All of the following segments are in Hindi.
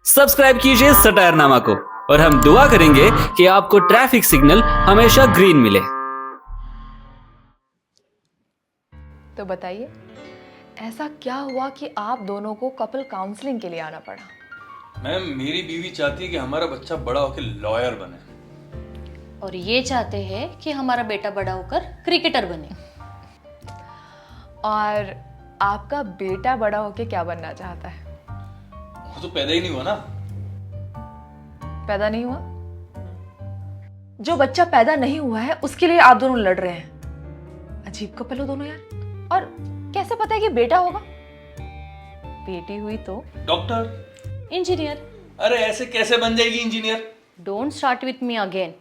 सब्सक्राइब कीजिए सटायरनामा को और हम दुआ करेंगे कि आपको ट्रैफिक सिग्नल हमेशा ग्रीन मिले। तो बताइए, ऐसा क्या हुआ कि आप दोनों को कपल काउंसलिंग के लिए आना पड़ा? मैम, मेरी बीवी चाहती है कि हमारा बच्चा बड़ा होकर लॉयर बने। और ये चाहते हैं कि हमारा बेटा बड़ा होकर क्रिकेटर बने। और आपका बेटा बड़ा होके क्या बनना चाहता है? वो तो पैदा ही नहीं हुआ ना। पैदा नहीं हुआ? जो बच्चा पैदा नहीं हुआ है उसके लिए आप दोनों लड़ रहे हैं। अजीब कपल हो दोनों यार। और कैसे पता है कि बेटा होगा? बेटी हुई तो डॉक्टर। इंजीनियर। अरे ऐसे कैसे बन जाएगी engineer? Don't start with me again.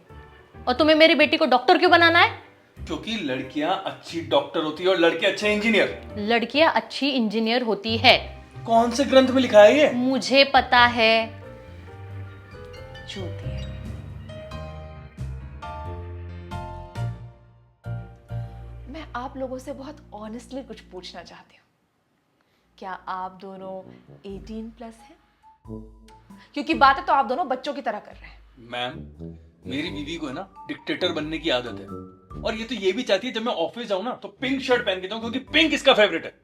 और तुम्हें मेरी बेटी को डॉक्टर क्यों बनाना है? क्योंकि लड़कियां अच्छी डॉक्टर होती है और लड़के अच्छे इंजीनियर। लड़कियां अच्छी इंजीनियर होती है। कौन से ग्रंथ में लिखा है ये? मुझे पता है। झूठी है। मैं आप लोगों से बहुत ऑनेस्टली कुछ पूछना चाहती हूँ। क्या आप दोनों 18 प्लस हैं? क्योंकि बातें तो आप दोनों बच्चों की तरह कर रहे हैं। मैम, मेरी बीवी को है ना डिक्टेटर बनने की आदत है। और ये तो ये भी चाहती है जब मैं ऑफिस जाऊं ना तो पिंक शर्ट पहन के जाऊं, क्योंकि पिंक इसका फेवरेट है।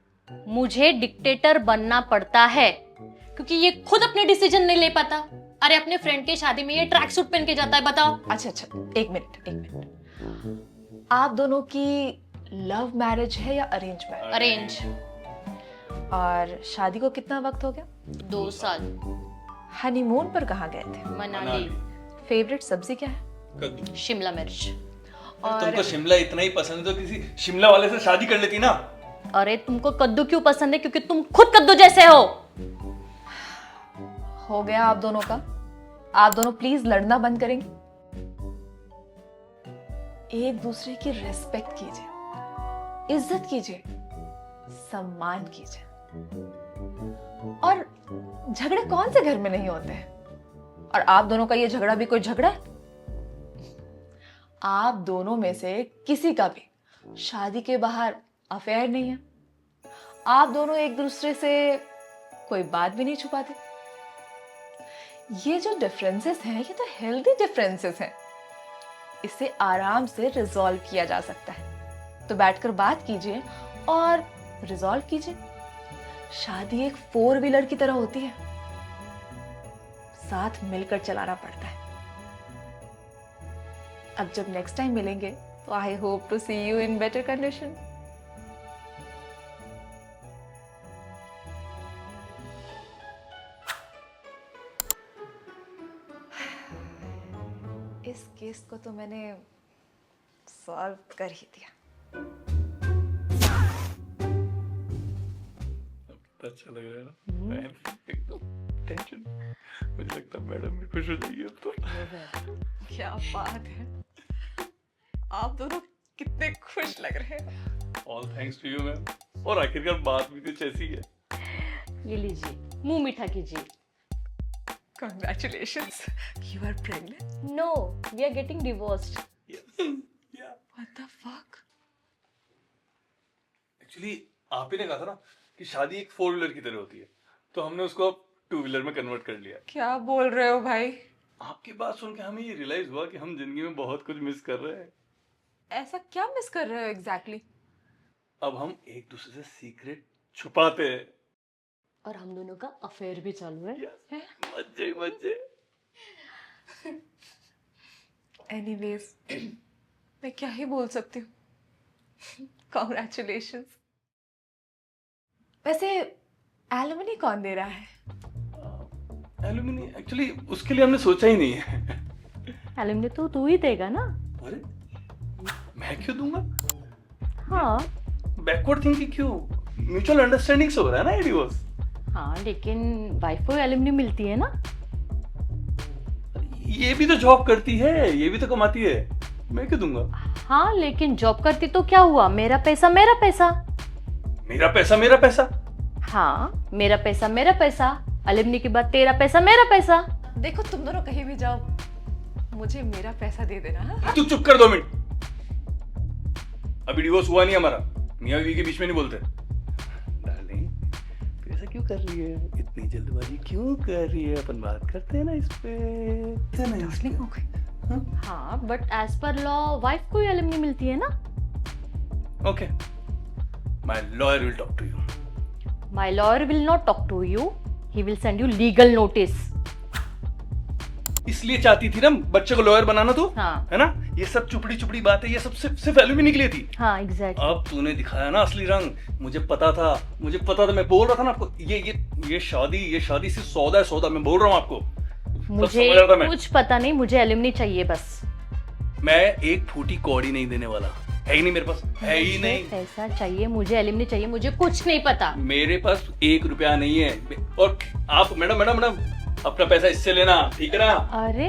मुझे डिक्टेटर बनना पड़ता है क्योंकि ये खुद अपने डिसीजन नहीं ले पाता। अरे अपने फ्रेंड की शादी में ये ट्रैक सूट पहन के जाता है, बताओ। अच्छा, एक मिनट। आप दोनों की लव मैरिज है या अरेंज मैरिज? अरेंज। और शादी को कितना वक्त हो गया? 2 साल। हनीमून पर कहाँ गए थे? मनाली। फेवरेट सब्जी क्या है? कद्दू। शिमला मिर्च। और तुमको शिमला इतना ही पसंद है तो किसी शिमला वाले से शादी कर लेती ना। अरे तुमको कद्दू क्यों पसंद है? क्योंकि तुम खुद कद्दू जैसे हो गया आप दोनों का। आप दोनों प्लीज लड़ना बंद करेंगे? एक दूसरे की रिस्पेक्ट कीजिए, इज्जत कीजिए, सम्मान कीजिए। और झगड़े कौन से घर में नहीं होते हैं? और आप दोनों का ये झगड़ा भी कोई झगड़ा है? आप दोनों में से किसी का भी शादी के बाहर अफेयर नहीं है। आप दोनों एक दूसरे से कोई बात भी नहीं छुपाते। ये जो डिफरेंसेस हैं ये तो हेल्दी डिफरेंसेस हैं। इसे आराम से रिजॉल्व किया जा सकता है। तो बैठकर बात कीजिए और रिजॉल्व कीजिए। शादी एक 4 व्हीलर की तरह होती है, साथ मिलकर चलाना पड़ता है। अब जब नेक्स्ट टाइम मिलेंगे तो I hope to see you in better condition. इस केस को तो मैंने सॉल्व कर ही दिया। अच्छा लग रहा है ना? मैं एकदम टेंशन। मुझे लगता है मैडम भी खुश हो जाएगी अब तो। क्या बात है, आप दोनों कितने खुश लग रहे हैं। All thanks to you ma'am. और आखिरकार बात भी कुछ ऐसी है। ये लीजिए, मुंह मीठा कीजिए। Congratulations, you are pregnant. No, we are getting divorced. What the fuck? Actually आप ही ने कहा था ना कि शादी एक 4 व्हीलर की तरह होती है, तो हमने उसको अब 2 व्हीलर में कन्वर्ट कर लिया। क्या बोल रहे हो भाई? आपकी बात सुन के हमें ये रियलाइज हुआ कि हम जिंदगी में बहुत कुछ मिस कर रहे हैं। ऐसा क्या मिस कर रहे हो एग्जैक्टली? अब हम एक दूसरे से सीक्रेट छुपाते हैं। और हम दोनों का अफेयर भी चालू है। मजे मजे। एनीवेज, मैं क्या ही बोल सकती हूँ। कॉन्ग्रेचुलेशंस। वैसे एलुमनी कौन दे रहा है? एलुमिनी एक्चुअली उसके लिए हमने सोचा ही नहीं है। एलुमनी तो तू ही देगा ना? अरे मैं क्यों दूंगा? हाँ। बैकवर्ड थिंकिंग क्यों? म्यूचुअल अंडरस्टैंडिंग से हो रहा है ना ये डिवोर्स। हाँ, लेकिन वाइफ को एलुमनी मिलती है ना? ये भी तो जॉब करती है, ये भी तो कमाती है, मैं क्यों दूंगा? हाँ, लेकिन जॉब करती तो क्या हुआ? मेरा पैसा मेरा पैसा। मेरा पैसा मेरा पैसा। हाँ, मेरा पैसा मेरा पैसा। एलुमनी के बाद तेरा पैसा मेरा पैसा। देखो, तुम दोनों कहीं भी जाओ, मुझे मेरा पैसा दे देना। हाँ? तू चुप कर 2 मिनट। अभी डिवोर्स हुआ नहीं हमारा, मियां बीवी के बीच में नहीं बोलते। डार्लिंग, तू ऐसा क्यों कर रही है? इतनी जल्दबाजी क्यों कर रही है? अपन बात करते हैं ना इस पे। डार्लिंग हो गई। हाँ but as per law wife को एलिमनी मिलती है ना। Okay, my lawyer will talk to you. My lawyer will not talk to you, he will send you legal notice. इसलिए चाहती थी ना बच्चे को लॉयर बनाना तू, हाँ। है ना? ये सब चुपड़ी चुपड़ी बातें, ये सब सिर्फ एल्यूमिनी के लिए थी। हाँ एग्जैक्टली। अब तूने दिखाया ना असली रंग। मुझे पता था, मैं बोल रहा था ना आपको, ये शादी सिर्फ सौदा है, सौदा। मैं बोल रहा हूँ आपको, मुझे समझ रहा था मैं। कुछ पता नहीं, मुझे एलिमनी चाहिए बस। मैं एक फूटी कौड़ी नहीं देने वाला, है ही नहीं मेरे पास, है ही नहीं। पैसा चाहिए मुझे, एलिमनी चाहिए मुझे, कुछ नहीं पता। मेरे पास 1 रुपया नहीं है। और आप मैडम अपना पैसा इससे लेना, ठीक है ना? अरे